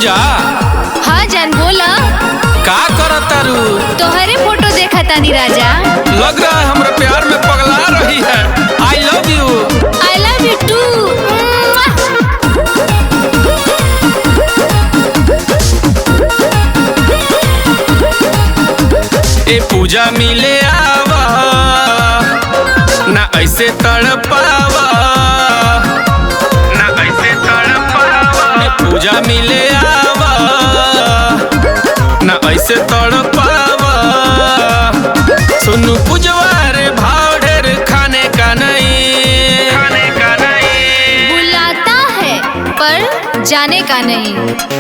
पूजा। हाँ जान बोला। का करत तारू? तोहरे फोटो देखा तानी राजा। लग रहा है हमरा प्यार में पगला रही है। I love you. I love you too. ए पूजा मिले आवा ना ऐसे तड़पावा, ना ऐसे तड़पावा। ए पूजा मिले आवा ना ऐसे तड़पावा। सुनु पूजवा रे भाव ढेर खाने का नहीं, खाने का नहीं। बुलाता है पर जाने का नहीं।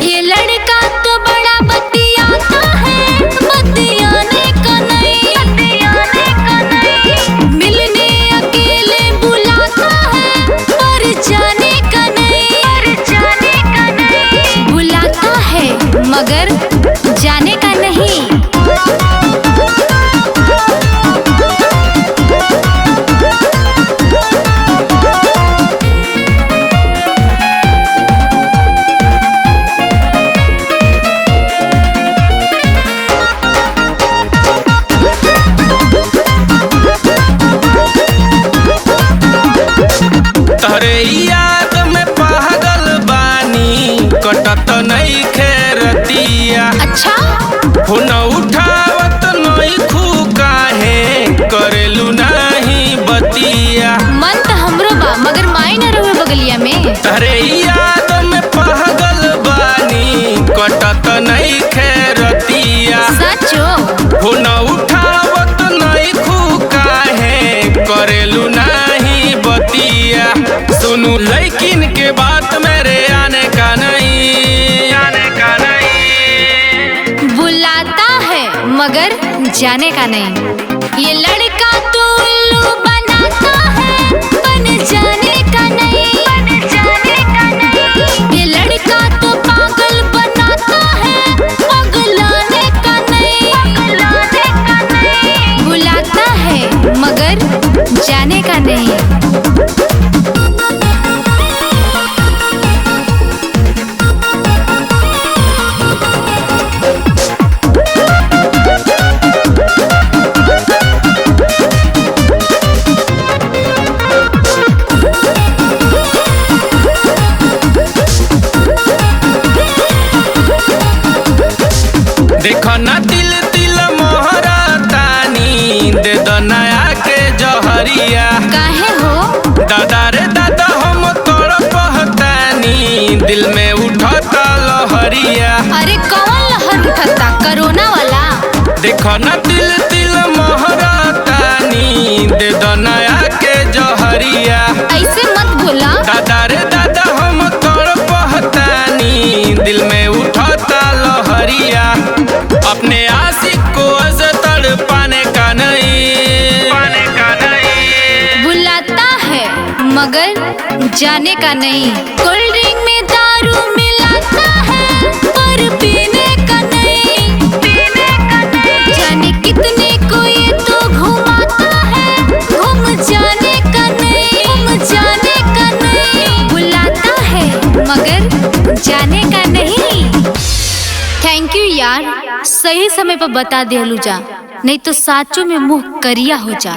ये लड़का तो बड़ा बतियाता है, बतियाने का नहीं, बतियाने का नहीं। मिलने अकेले बुलाता है पर जाने का नहीं, पर जाने का नहीं। बुलाता है मगर जाने का नहीं। तहरे याद में पागल बानी, कटत नहीं खेरतिया। अच्छा फोन उठावत नहीं खू काहे, करेलू नहीं बतिया। मन तो हमरो बा मगर माई न रहे बगलिया में। तहरे याद में पागल बानी, कटत नहीं खेरतिया। सचो फोन उठावत नहीं खू काहे, करेलू नहीं बतिया। सुनू लेकिन के बात मेरे आने का नहीं, आने का नहीं। बुलाता है मगर जाने का नहीं। ये लड़का तो उल्लू बनाता है, बन जाने का नहीं, बन जाने का नहीं। ये लड़का तो पागल बनाता है, पगलाने का नहीं, पगलाने का नहीं। बुलाता है मगर जाने का नहीं। देखो ना दिल दिल मोहरा तानी, दे दो नया के जहरिया। काहे हो दादा रे दादा हम तोड़ पहतानी, दिल में उठता लहरिया। अरे कौन लहर उठता, कोरोना वाला? देखो ना दिल दिल मोहरा तानी, दे दो नया के जहरिया। ऐसे मत बोला। दादा रे दादा हम तोड़ पहतानी, दिल में उठता लहरिया। अपने आशिक को तड़ पाने का नहीं, पाने का नहीं। बुलाता है मगर जाने का नहीं। कोल्ड ड्रिंक में दारू मिलाता है पर पीने का नहीं, पीने का नहीं। जाने कितने को ये तो घुमाता है, घूम जाने का नहीं, घूम जाने का नहीं। बुलाता है मगर जाने का नहीं। थैंक यू यार, सही समय पर बता देलू जा, नहीं तो साचों में मुंह करिया हो जा।